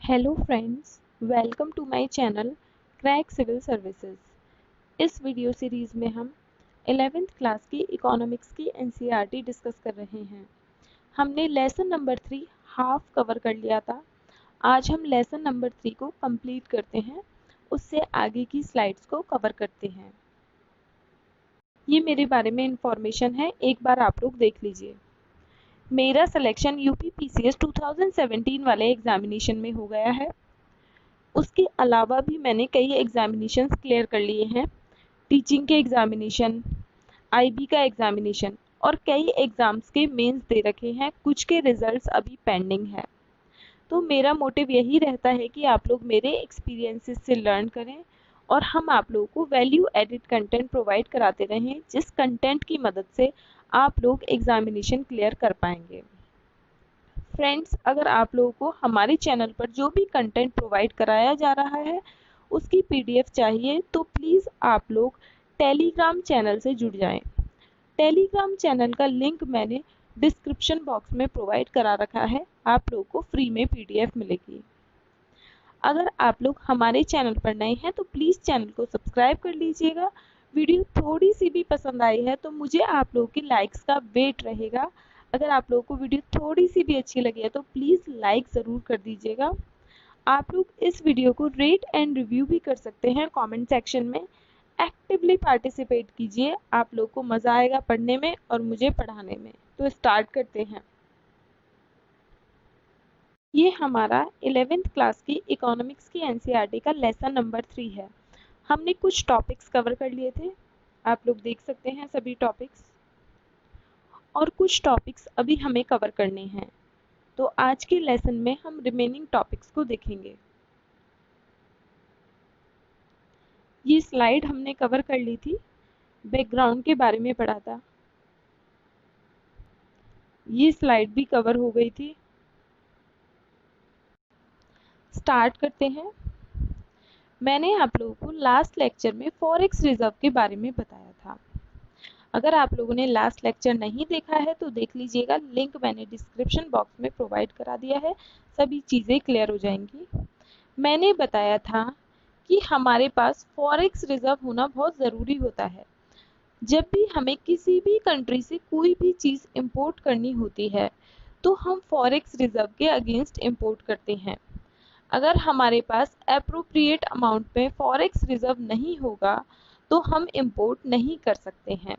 Hello friends, welcome to my channel crack civil services. इस video series में हम 11th class की economics की एनसीईआरटी डिस्कस कर रहे हैं। हमने लेसन नंबर 3 हाफ कवर कर लिया था। आज हम लेसन नंबर 3 को कंप्लीट करते हैं, उससे आगे की स्लाइड्स को कवर करते हैं। ये मेरे बारे में इंफॉर्मेशन है, एक बार आप लोग देख लीजिए। मेरा सिलेक्शन यूपी पीसीएस 2017 वाले एग्जामिनेशन में हो गया है। उसके अलावा भी मैंने कई एग्जामिनेशंस क्लियर कर लिए हैं, टीचिंग के एग्जामिनेशन, आईबी का एग्जामिनेशन और कई एग्जाम्स के मेंस दे रखे हैं। कुछ के रिजल्ट्स अभी पेंडिंग है। तो मेरा मोटिव यही रहता है कि आप लोग मेरे एक्सपीरियंसेस से लर्न करें और हम आप लोगों को वैल्यू एडिड कंटेंट प्रोवाइड कराते रहें, जिस कंटेंट की मदद से आप लोग एग्जामिनेशन क्लियर कर पाएंगे। फ्रेंड्स, अगर आप लोगों को हमारे चैनल पर जो भी कंटेंट प्रोवाइड कराया जा रहा है उसकी पीडीएफ चाहिए तो प्लीज़ आप लोग टेलीग्राम चैनल से जुड़ जाएं। टेलीग्राम चैनल का लिंक मैंने डिस्क्रिप्शन बॉक्स में प्रोवाइड करा रखा है, आप लोगों को फ्री में पीडीएफ मिलेगी। अगर आप लोग हमारे चैनल पर नए हैं तो प्लीज़ चैनल को सब्सक्राइब कर लीजिएगा। वीडियो थोड़ी सी भी पसंद आई है तो मुझे आप लोगों की लाइक्स का वेट रहेगा। अगर आप लोगों को वीडियो थोड़ी सी भी अच्छी लगी है तो प्लीज़ लाइक ज़रूर कर दीजिएगा। आप लोग इस वीडियो को रेट एंड रिव्यू भी कर सकते हैं कमेंट सेक्शन में। एक्टिवली पार्टिसिपेट कीजिए, आप लोग को मज़ा आएगा पढ़ने में और मुझे पढ़ाने में। तो स्टार्ट करते हैं। ये हमारा 11th क्लास की इकोनॉमिक्स की एनसीईआरटी का लेसन नंबर 3 है। हमने कुछ टॉपिक्स कवर कर लिए थे, आप लोग देख सकते हैं सभी टॉपिक्स, और कुछ टॉपिक्स अभी हमें कवर करने हैं। तो आज के लेसन में हम रिमेनिंग टॉपिक्स को देखेंगे। ये स्लाइड हमने कवर कर ली थी, बैकग्राउंड के बारे में पढ़ा था। ये स्लाइड भी कवर हो गई थी। स्टार्ट करते हैं। मैंने आप लोगों को लास्ट लेक्चर में फॉरेक्स रिजर्व के बारे में बताया था। अगर आप लोगों ने लास्ट लेक्चर नहीं देखा है तो देख लीजिएगा, लिंक मैंने डिस्क्रिप्शन बॉक्स में प्रोवाइड करा दिया है, सभी चीज़ें क्लियर हो जाएंगी। मैंने बताया था कि हमारे पास फॉरेक्स रिजर्व होना बहुत ज़रूरी होता है। जब भी हमें किसी भी कंट्री से कोई भी चीज़ इंपोर्ट करनी होती है तो हम फॉरेक्स रिजर्व के अगेंस्ट इंपोर्ट करते हैं। अगर हमारे पास एप्रोप्रिएट अमाउंट में फॉरेक्स रिजर्व नहीं होगा तो हम इंपोर्ट नहीं कर सकते हैं।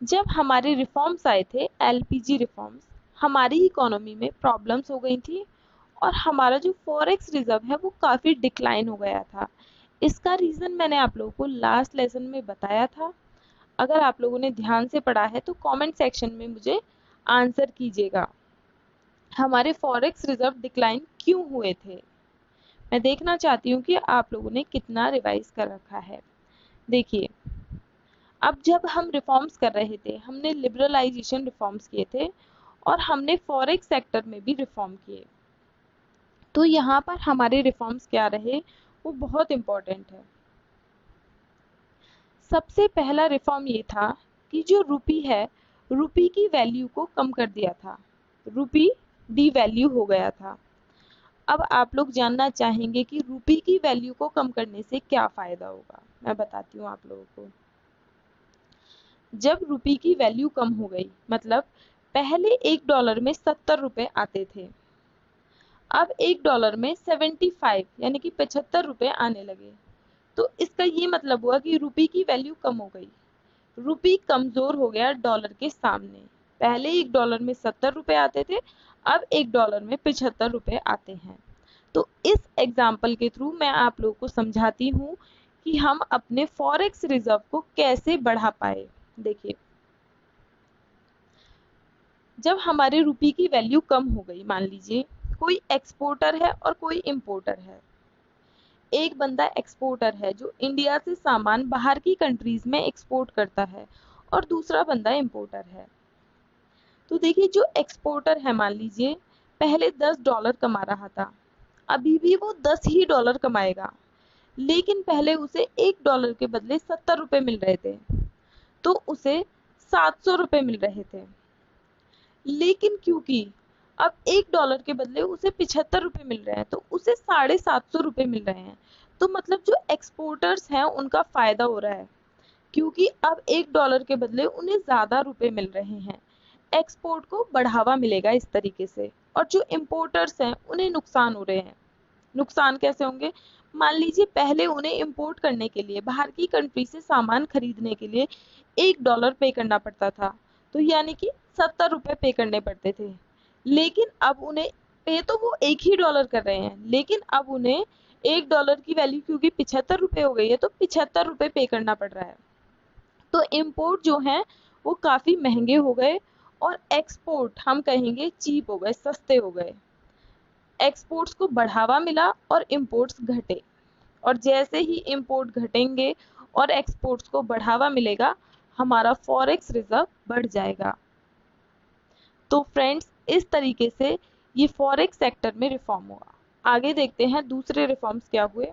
जब हमारे रिफॉर्म्स आए थे, एलपीजी रिफॉर्म्स, हमारी इकोनॉमी में प्रॉब्लम्स हो गई थी और हमारा जो फॉरेक्स रिजर्व है वो काफ़ी डिक्लाइन हो गया था। इसका रीज़न मैंने आप लोगों को लास्ट लेसन में बताया था। अगर आप लोगों ने ध्यान से पढ़ा है तो कमेंट सेक्शन में मुझे आंसर कीजिएगा, हमारे फॉरेक्स रिजर्व डिक्लाइन क्यों हुए थे। मैं देखना चाहती हूँ कि आप लोगों ने कितना रिवाइज कर रखा है। देखिए, अब जब हम रिफॉर्म्स कर रहे थे, हमने लिबरलाइजेशन रिफॉर्म्स किए थे और हमने फॉरेक्स सेक्टर में भी रिफॉर्म किए। तो यहाँ पर हमारे रिफॉर्म्स क्या रहे वो बहुत इम्पोर्टेंट है। सबसे पहला रिफॉर्म ये था कि जो रुपी है, रुपी की वैल्यू को कम कर दिया था। रुपी डी वैल्यू हो गया था। अब आप लोग जानना चाहेंगे कि रुपी की वैल्यू को कम करने से क्या फ़ायदा होगा। मैं बताती हूँ आप लोगों को। जब रुपी की वैल्यू कम हो गई, मतलब पहले $1 में 70 रुपए आते थे, अब $1 में 75 यानी कि 75 रुपए आने लगे। तो इसका ये मतलब हुआ कि रुपी की वैल्यू कम हो गई, रुपी कमजोर हो गया डॉलर के सामने। पहले $1 में 70 रुपए आते थे, अब $1 में 75 रुपए आते हैं। तो इस एग्जाम्पल के थ्रू मैं आप लोगों को समझाती हूँ कि हम अपने फॉरेक्स रिजर्व को कैसे बढ़ा पाए। देखिए, जब हमारे रुपी की वैल्यू कम हो गई, मान लीजिए कोई एक्सपोर्टर है और कोई इंपोर्टर है। एक बंदा एक्सपोर्टर है जो इंडिया से सामान बाहर की कंट्रीज में एक्सपोर्ट करता है और दूसरा बंदा इंपोर्टर है। तो देखिए, जो एक्सपोर्टर है मान लीजिए पहले $10 कमा रहा था, अभी भी वो $10 ही कमाएगा, लेकिन पहले उसे $1 के बदले 70 रुपए मिल रहे थे, तो उसे 700 रुपए मिल रहे थे। लेकिन क्योंकि अब $1 के बदले उसे 75 रुपए मिल रहे हैं, तो उसे 750 रुपए मिल रहे हैं। तो मतलब जो एक्सपोर्टर्स हैं उनका फायदा हो रहा है, क्योंकि अब $1 के बदले उन्हें ज्यादा रुपए मिल रहे हैं। एक्सपोर्ट को बढ़ावा मिलेगा इस तरीके से। और जो इम्पोर्टर्स हैं उन्हें नुकसान हो रहे हैं। नुकसान कैसे होंगे? मान लीजिए पहले उन्हें इंपोर्ट करने के लिए, बाहर की कंट्री से सामान खरीदने के लिए $1 पे करना पड़ता था, तो यानी कि 70 रुपए पे करने पड़ते थे। लेकिन अब उन्हें पे तो वो $1 ही कर रहे हैं, लेकिन अब उन्हें $1 की वैल्यू क्योंकि 75 रुपए हो गई है, तो 75 रुपए पे करना पड़ रहा है। तो इम्पोर्ट जो है वो काफी महंगे हो गए और एक्सपोर्ट हम कहेंगे चीप हो गए, सस्ते हो गए। एक्सपोर्ट्स को बढ़ावा मिला और इंपोर्ट्स घटे, और जैसे ही इंपोर्ट घटेंगे और एक्सपोर्ट्स को बढ़ावा मिलेगा, हमारा फॉरेक्स रिजर्व बढ़ जाएगा। तो फ्रेंड्स, इस तरीके से ये फॉरेक्स सेक्टर में रिफॉर्म हुआ। आगे देखते हैं दूसरे रिफॉर्म्स क्या हुए।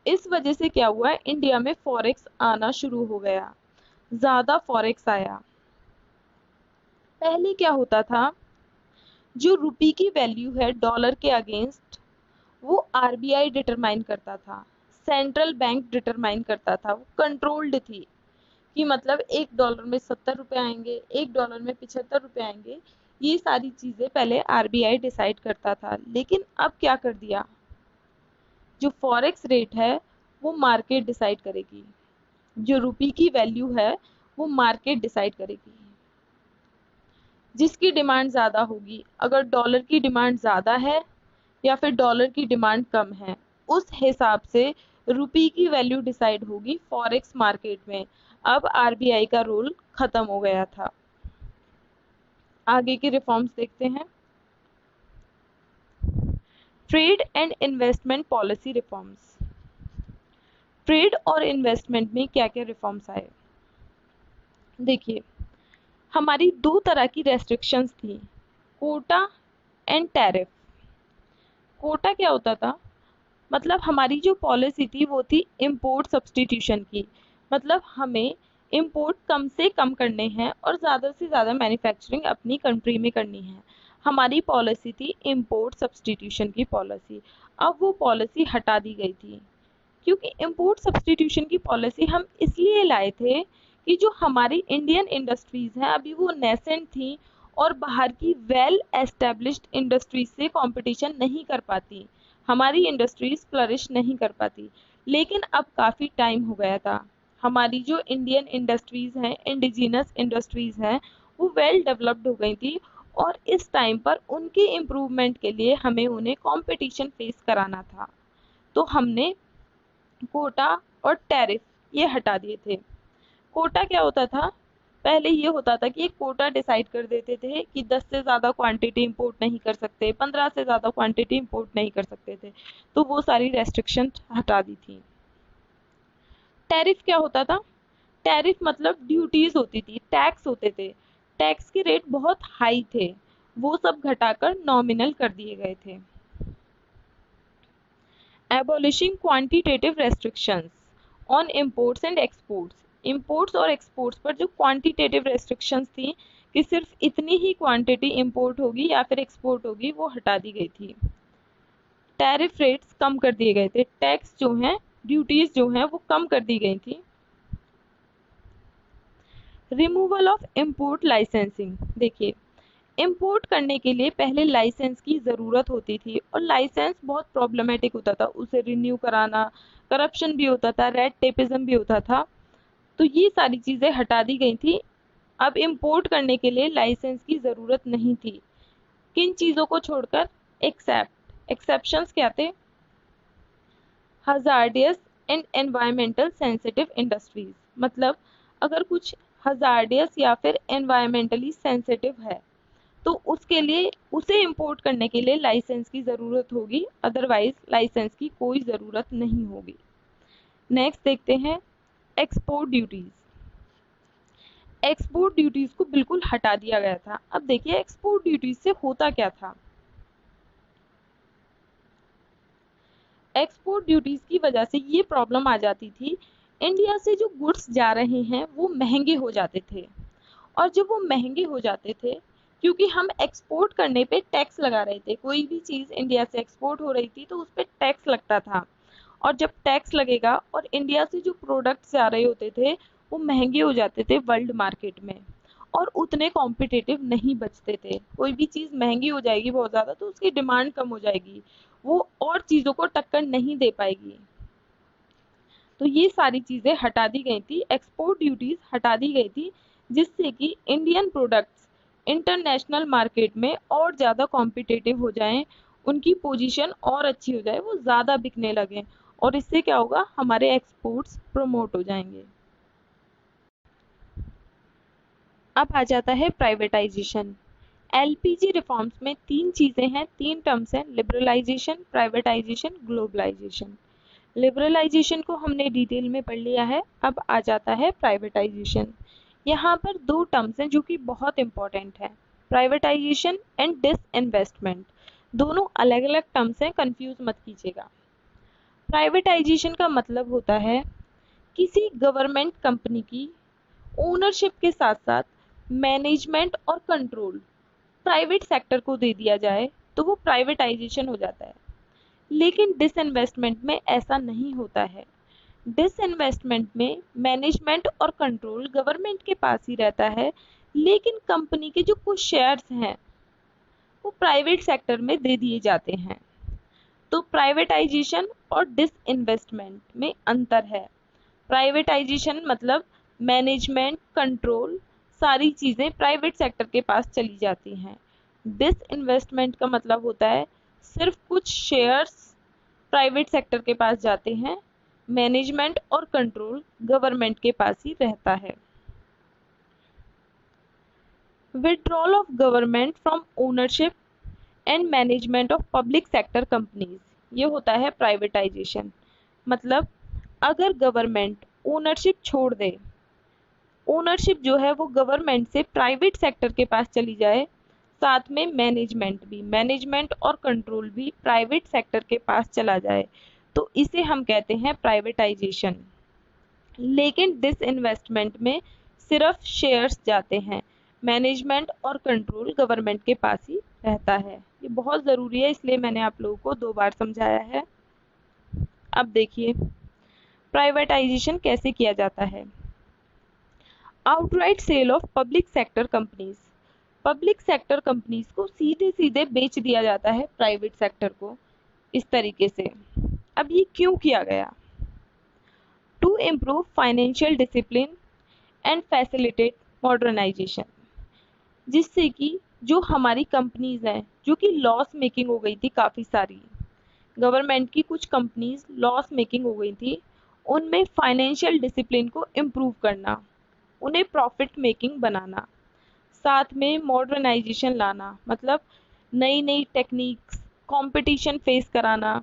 इस वजह से क्या हुआ, इंडिया में फॉरेक्स आना शुरू हो गया, ज्यादा फॉरेक्स आया। पहले क्या होता था, जो रुपी की वैल्यू है डॉलर के अगेंस्ट, वो आरबीआई डिटरमाइन करता था, सेंट्रल बैंक डिटरमाइन करता था, वो कंट्रोल्ड थी कि मतलब $1 में 70 रुपए आएंगे, $1 में 75 रुपए आएंगे। ये सारी चीजें पहले आरबीआई डिसाइड करता था। लेकिन अब क्या कर दिया, जो फॉरेक्स रेट है वो मार्केट डिसाइड करेगी, जो रुपी की वैल्यू है वो मार्केट डिसाइड करेगी। जिसकी डिमांड ज्यादा होगी, अगर डॉलर की डिमांड ज्यादा है या फिर डॉलर की डिमांड कम है, उस हिसाब से रुपी की वैल्यू डिसाइड होगी फॉरेक्स मार्केट में। अब आरबीआई का रोल खत्म हो गया था। आगे की रिफॉर्म्स देखते हैं। Trade and investment policy reforms. Trade और इन्वेस्टमेंट में क्या क्या रिफॉर्म्स आए, देखिए हमारी दो तरह की रेस्ट्रिक्शंस थी, कोटा एंड टैरिफ। कोटा क्या होता था, मतलब हमारी जो पॉलिसी थी वो थी इंपोर्ट सब्स्टिट्यूशन की, मतलब हमें इंपोर्ट कम से कम करने हैं और ज़्यादा से ज़्यादा मैन्युफैक्चरिंग अपनी कंट्री में करनी है। हमारी पॉलिसी थी इंपोर्ट सब्स्टिट्यूशन की पॉलिसी। अब वो पॉलिसी हटा दी गई थी, क्योंकि इंपोर्ट सब्स्टिट्यूशन की पॉलिसी हम इसलिए लाए थे कि जो हमारी इंडियन इंडस्ट्रीज़ हैं अभी वो नेसेंट थी और बाहर की वेल एस्टेब्लिश्ड इंडस्ट्रीज से कंपटीशन नहीं कर पाती, हमारी इंडस्ट्रीज फ्लरिश नहीं कर पाती। लेकिन अब काफ़ी टाइम हो गया था, हमारी जो इंडियन इंडस्ट्रीज हैं, इंडिजिनस इंडस्ट्रीज हैं, वो वेल डेवलप्ड हो गई थी, और इस टाइम पर उनके इम्प्रूवमेंट के लिए हमें उन्हें कंपटीशन फेस कराना था। तो हमने कोटा और टैरिफ ये हटा दिए थे। कोटा क्या होता था, पहले ये होता था कि एक कोटा डिसाइड कर देते थे कि 10 से ज़्यादा क्वांटिटी इंपोर्ट नहीं कर सकते, 15 से ज़्यादा क्वांटिटी इंपोर्ट नहीं कर सकते थे, तो वो सारी रेस्ट्रिक्शन हटा दी थी। टैरिफ क्या होता था, टैरिफ मतलब ड्यूटीज होती थी, टैक्स होते थे, टैक्स के रेट बहुत हाई थे, वो सब घटाकर नॉमिनल कर दिए गए थे। Abolishing quantitative restrictions on imports and exports. Imports और एक्सपोर्ट्स पर जो क्वांटिटेटिव रेस्ट्रिक्शंस थी कि सिर्फ इतनी ही क्वांटिटी इंपोर्ट होगी या फिर एक्सपोर्ट होगी, वो हटा दी गई थी। टैरिफ रेट्स कम कर दिए गए थे, टैक्स जो हैं, ड्यूटीज जो हैं वो कम कर दी गई थी। Removal of import licensing. देखिए इंपोर्ट करने के लिए पहले लाइसेंस की ज़रूरत होती थी और लाइसेंस बहुत प्रॉब्लमेटिक होता था, उसे रिन्यू कराना, करप्शन भी होता था, रेड टेपिज्म भी होता था, तो ये सारी चीज़ें हटा दी गई थी। अब इंपोर्ट करने के लिए लाइसेंस की ज़रूरत नहीं थी। किन चीज़ों को छोड़कर, एक्सेप्शंस क्या थे, hazardous and environmental sensitive industries, मतलब अगर कुछ हजार्डियस या फिर एनवायरमेंटली सेंसिटिव है तो उसके लिए, उसे इंपोर्ट करने के लिए लाइसेंस की ज़रूरत होगी, अदरवाइज लाइसेंस की कोई ज़रूरत नहीं होगी। नेक्स्ट देखते हैं एक्सपोर्ट ड्यूटीज़। एक्सपोर्ट ड्यूटीज़ को बिल्कुल हटा दिया गया था। अब देखिए एक्सपोर्ट ड्यूटीज़ से होता क्या था, एक्सपोर्ट ड्यूटीज़ की वजह से ये प्रॉब्लम आ जाती थी, इंडिया से जो गुड्स जा रहे हैं वो महंगे हो जाते थे, और जब वो महंगे हो जाते थे क्योंकि हम एक्सपोर्ट करने पे टैक्स लगा रहे थे। कोई भी चीज़ इंडिया से एक्सपोर्ट हो रही थी तो उस पर टैक्स लगता था, और जब टैक्स लगेगा और इंडिया से जो प्रोडक्ट्स आ रहे होते थे वो महंगे हो जाते थे वर्ल्ड मार्केट में, और उतने कॉम्पिटिटिव नहीं बचते थे। कोई भी चीज़ महंगी हो जाएगी बहुत ज़्यादा तो उसकी डिमांड कम हो जाएगी, वो और चीज़ों को टक्कर नहीं दे पाएगी। तो ये सारी चीज़ें हटा दी गई थी, एक्सपोर्ट ड्यूटीज हटा दी गई थी, जिससे कि इंडियन प्रोडक्ट्स इंटरनेशनल मार्केट में और ज़्यादा कॉम्पिटिटिव हो जाएं, उनकी पोजीशन और अच्छी हो जाए, वो ज़्यादा बिकने लगें, और इससे क्या होगा, हमारे एक्सपोर्ट्स प्रमोट हो जाएंगे। अब आ जाता है प्राइवेटाइजेशन। एलपीजी रिफॉर्म्स में तीन चीज़ें हैं, तीन टर्म्स हैं, लिबरलाइजेशन, प्राइवेटाइजेशन, ग्लोबलाइजेशन। लिबरलाइजेशन को हमने डिटेल में पढ़ लिया है, अब आ जाता है प्राइवेटाइजेशन। यहाँ पर दो टर्म्स हैं जो कि बहुत इंपॉर्टेंट है, प्राइवेटाइजेशन एंड डिसइन्वेस्टमेंट। दोनों अलग अलग टर्म्स हैं, कंफ्यूज मत कीजिएगा। प्राइवेटाइजेशन का मतलब होता है किसी गवर्नमेंट कंपनी की ओनरशिप के साथ साथ मैनेजमेंट और कंट्रोल प्राइवेट सेक्टर को दे दिया जाए तो वो प्राइवेटाइजेशन हो जाता है। लेकिन डिसइन्वेस्टमेंट में ऐसा नहीं होता है। डिसइन्वेस्टमेंट में मैनेजमेंट और कंट्रोल गवर्नमेंट के पास ही रहता है, लेकिन कंपनी के जो कुछ शेयर्स हैं वो प्राइवेट सेक्टर में दे दिए जाते हैं। तो प्राइवेटाइजेशन और डिसइन्वेस्टमेंट में अंतर है। प्राइवेटाइजेशन मतलब मैनेजमेंट, कंट्रोल, सारी चीज़ें प्राइवेट सेक्टर के पास चली जाती हैं। डिसइन्वेस्टमेंट का मतलब होता है सिर्फ कुछ शेयर्स प्राइवेट सेक्टर के पास जाते हैं, मैनेजमेंट और कंट्रोल गवर्नमेंट के पास ही रहता है। Withdrawal of government from ownership and management of public sector companies, ये होता है प्राइवेटाइजेशन। मतलब अगर गवर्नमेंट ओनरशिप छोड़ दे, ओनरशिप जो है वो गवर्नमेंट से प्राइवेट सेक्टर के पास चली जाए, साथ में मैनेजमेंट भी, मैनेजमेंट और कंट्रोल भी प्राइवेट सेक्टर के पास चला जाए, तो इसे हम कहते हैं प्राइवेटाइजेशन। लेकिन डिसइन्वेस्टमेंट में सिर्फ शेयर्स जाते हैं, मैनेजमेंट और कंट्रोल गवर्नमेंट के पास ही रहता है। ये बहुत ज़रूरी है, इसलिए मैंने आप लोगों को 2 बार समझाया है। अब देखिए प्राइवेटाइजेशन कैसे किया जाता है। Outright sale of public sector companies, public sector companies को सीधे सीधे बेच दिया जाता है प्राइवेट सेक्टर को, इस तरीके से। अब ये क्यों किया गया? To improve financial discipline and facilitate modernisation, जिससे कि जो हमारी कंपनीज हैं जो कि लॉस मेकिंग हो गई थी, काफ़ी सारी गवर्नमेंट की कुछ कंपनीज लॉस मेकिंग हो गई थी, उनमें फाइनेंशियल डिसिप्लिन को इम्प्रूव करना, उन्हें प्रॉफिट मेकिंग बनाना, साथ में मॉडर्नाइजेशन लाना, मतलब नई नई टेक्निक्स, कंपटीशन फेस कराना,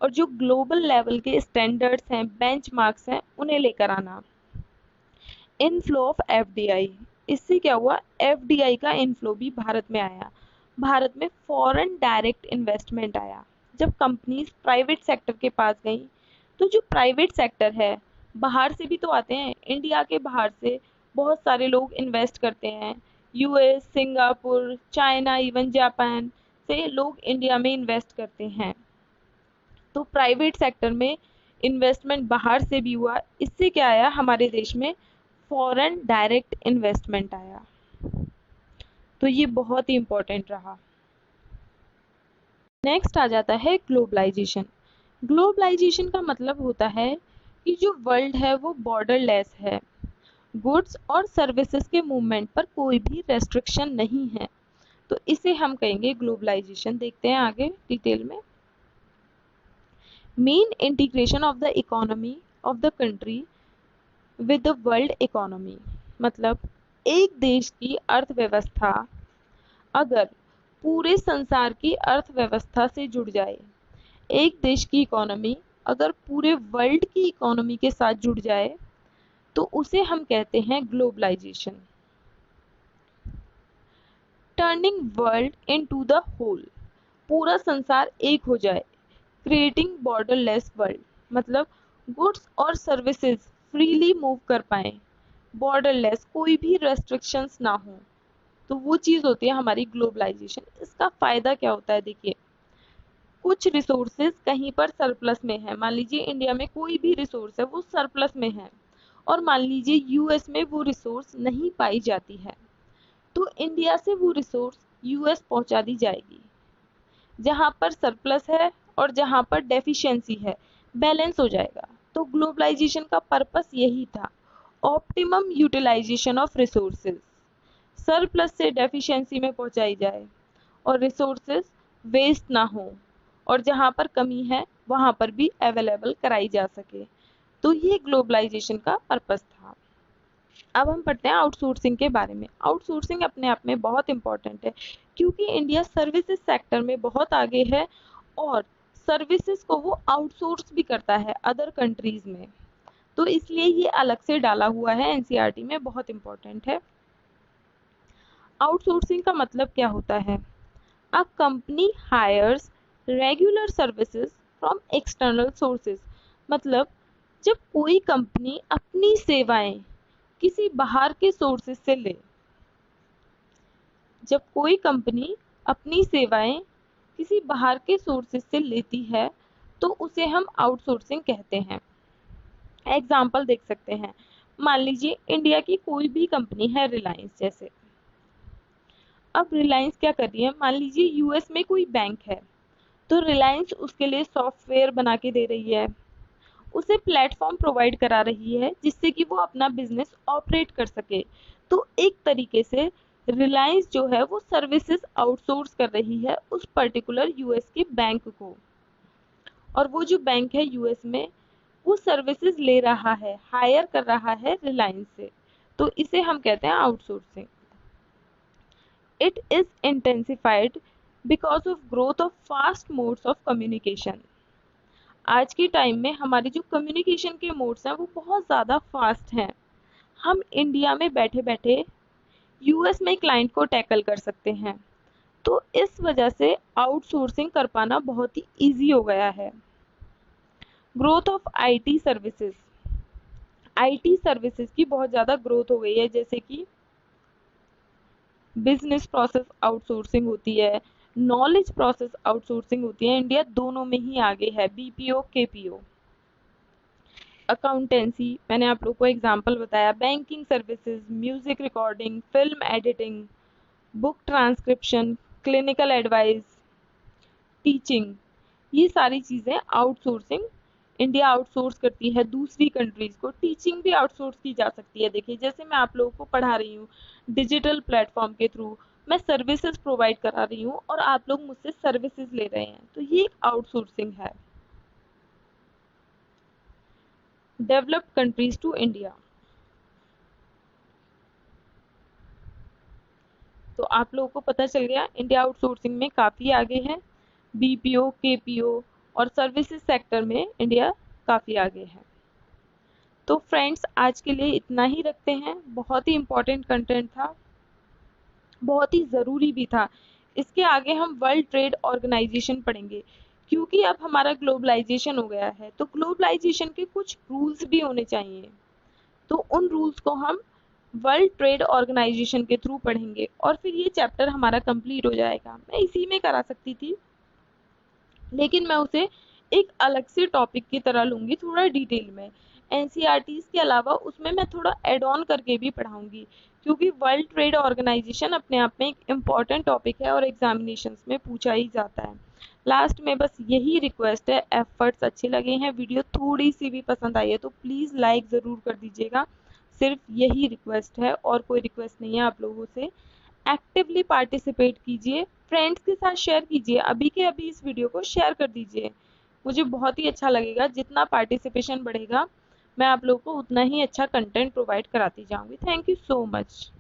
और जो ग्लोबल लेवल के स्टैंडर्ड्स हैं, बेंचमार्क्स हैं, उन्हें लेकर आना। इनफ्लो ऑफ एफडीआई, इससे क्या हुआ, एफडीआई का इनफ्लो भी भारत में आया, भारत में फॉरेन डायरेक्ट इन्वेस्टमेंट आया। जब कंपनीज प्राइवेट सेक्टर के पास गई तो जो प्राइवेट सेक्टर है, बाहर से भी तो आते हैं, इंडिया के बाहर से बहुत सारे लोग इन्वेस्ट करते हैं, US, Singapore, China, even Japan से लोग इंडिया में इन्वेस्ट करते हैं। तो प्राइवेट सेक्टर में इन्वेस्टमेंट बाहर से भी हुआ, इससे क्या आया, हमारे देश में फॉरेन डायरेक्ट इन्वेस्टमेंट आया। तो ये बहुत ही इंपॉर्टेंट रहा। नेक्स्ट आ जाता है ग्लोबलाइजेशन। ग्लोबलाइजेशन का मतलब होता है कि जो वर्ल्ड है वो बॉर्डरलेस है, गुड्स और सर्विसेज के मूवमेंट पर कोई भी रेस्ट्रिक्शन नहीं है, तो इसे हम कहेंगे ग्लोबलाइजेशन। देखते हैं आगे डिटेल में। Main integration of the economy of the country with the world economy, मतलब एक देश की अर्थव्यवस्था अगर पूरे संसार की अर्थव्यवस्था से जुड़ जाए, एक देश की इकोनॉमी अगर पूरे वर्ल्ड की इकोनॉमी के साथ जुड़ जाए, तो उसे हम कहते हैं globalisation. Turning world into the whole, पूरा संसार एक हो जाए, क्रिएटिंग बॉर्डरलेस वर्ल्ड, मतलब गुड्स और सर्विसेज फ्रीली मूव कर पाएं, बॉर्डरलेस, कोई भी रेस्ट्रिक्शंस ना हो, तो वो चीज होती है हमारी ग्लोबलाइजेशन। इसका फायदा क्या होता है, देखिए कुछ रिसोर्सेज कहीं पर सरप्लस में है, मान लीजिए इंडिया में कोई भी रिसोर्स है वो सरप्लस में है, और मान लीजिए यूएस में वो रिसोर्स नहीं पाई जाती है, तो इंडिया से वो रिसोर्स यूएस पहुंचा दी जाएगी। जहां पर सरप्लस है और जहां पर डेफिशिएंसी है, बैलेंस हो जाएगा। तो ग्लोबलाइजेशन का पर्पस यही था, optimum utilisation of resources, surplus से डेफिशिएंसी में पहुंचाई जाए और रिसोर्सेज वेस्ट ना हो, और जहां पर कमी है वहां पर भी अवेलेबल कराई जा सके। तो ये ग्लोबलाइजेशन का पर्पस था। अब हम पढ़ते हैं आउटसोर्सिंग के बारे में। आउटसोर्सिंग अपने आप में बहुत इंपॉर्टेंट है, क्योंकि इंडिया सर्विसेज सेक्टर में बहुत आगे है और सर्विसेज को वो आउटसोर्स भी करता है अदर कंट्रीज में, तो इसलिए ये अलग से डाला हुआ है एनसीईआरटी में, बहुत इंपॉर्टेंट है। आउटसोर्सिंग का मतलब क्या होता है? A company hires regular services from external sources, मतलब जब कोई कंपनी अपनी सेवाएं किसी बाहर के सोर्सेज से ले, जब कोई कंपनी अपनी सेवाएं किसी बाहर के सोर्सेज से लेती है तो उसे हम आउटसोर्सिंग कहते हैं। एग्जाम्पल देख सकते हैं, मान लीजिए इंडिया की कोई भी कंपनी है, रिलायंस जैसे। अब रिलायंस क्या कर रही है, मान लीजिए यूएस में कोई बैंक है, तो रिलायंस उसके लिए सॉफ्टवेयर बना के दे रही है, उसे प्लेटफॉर्म प्रोवाइड करा रही है जिससे कि वो अपना बिजनेस ऑपरेट कर सके। तो एक तरीके से रिलायंस जो है वो सर्विसेज आउटसोर्स कर रही है उस पर्टिकुलर यूएस के बैंक को, और वो जो बैंक है यूएस में वो सर्विसेज ले रहा है, हायर कर रहा है रिलायंस से, तो इसे हम कहते हैं outsourcing. It is intensified because of growth of fast modes of communication. आज के टाइम में हमारे जो कम्युनिकेशन के मोड्स हैं वो बहुत ज़्यादा फास्ट हैं। हम इंडिया में बैठे बैठे यूएस में क्लाइंट को टैकल कर सकते हैं, तो इस वजह से आउटसोर्सिंग कर पाना बहुत ही इजी हो गया है। Growth of IT services, IT services की बहुत ज़्यादा ग्रोथ हो गई है, जैसे कि बिजनेस प्रोसेस आउटसोर्सिंग होती है, नॉलेज प्रोसेस आउटसोर्सिंग होती है, इंडिया दोनों में ही आगे है, बीपीओ केपीओ। अकाउंटेंसी मैंने आप लोग को एग्जांपल बताया, banking services, music recording, film editing, book transcription, clinical advice, teaching, ये सारी चीज़ें आउटसोर्सिंग इंडिया आउटसोर्स करती है दूसरी कंट्रीज को। टीचिंग भी आउटसोर्स की जा सकती है, देखिए जैसे मैं आप लोगों को पढ़ा रही हूँ डिजिटल प्लेटफॉर्म के थ्रू, मैं सर्विसेज प्रोवाइड करा रही हूँ और आप लोग मुझसे सर्विसेज ले रहे हैं, तो ये आउटसोर्सिंग है। डेवलप्ड कंट्रीज टू इंडिया, तो आप लोगों को पता चल गया इंडिया आउटसोर्सिंग में काफ़ी आगे है, बीपीओ केपीओ और सर्विसेज सेक्टर में इंडिया काफ़ी आगे है। तो फ्रेंड्स आज के लिए इतना ही रखते हैं, बहुत ही इम्पोर्टेंट कंटेंट था, बहुत ही ज़रूरी भी था। इसके आगे हम वर्ल्ड ट्रेड ऑर्गेनाइजेशन पढ़ेंगे, क्योंकि अब हमारा ग्लोबलाइजेशन हो गया है तो ग्लोबलाइजेशन के कुछ रूल्स भी होने चाहिए, तो उन रूल्स को हम वर्ल्ड ट्रेड ऑर्गेनाइजेशन के थ्रू पढ़ेंगे और फिर ये चैप्टर हमारा कंप्लीट हो जाएगा। मैं इसी में करा सकती थी, लेकिन मैं उसे एक अलग से टॉपिक की तरह लूँगी, थोड़ा डिटेल में। एनसीईआरटीज़ के अलावा उसमें मैं थोड़ा एड ऑन करके भी पढ़ाऊँगी, क्योंकि वर्ल्ड ट्रेड ऑर्गेनाइजेशन अपने आप में एक इम्पॉर्टेंट टॉपिक है और एग्जामिनेशंस में पूछा ही जाता है। लास्ट में बस यही रिक्वेस्ट है, एफर्ट्स अच्छे लगे हैं, वीडियो थोड़ी सी भी पसंद आई है तो प्लीज़ लाइक ज़रूर कर दीजिएगा, सिर्फ यही रिक्वेस्ट है और कोई रिक्वेस्ट नहीं है आप लोगों से। एक्टिवली पार्टिसिपेट कीजिए, फ्रेंड्स के साथ शेयर कीजिए, अभी के अभी इस वीडियो को शेयर कर दीजिए, मुझे बहुत ही अच्छा लगेगा। जितना पार्टिसिपेशन बढ़ेगा मैं आप लोगों को उतना ही अच्छा कंटेंट प्रोवाइड कराती जाऊंगी। Thank you so much.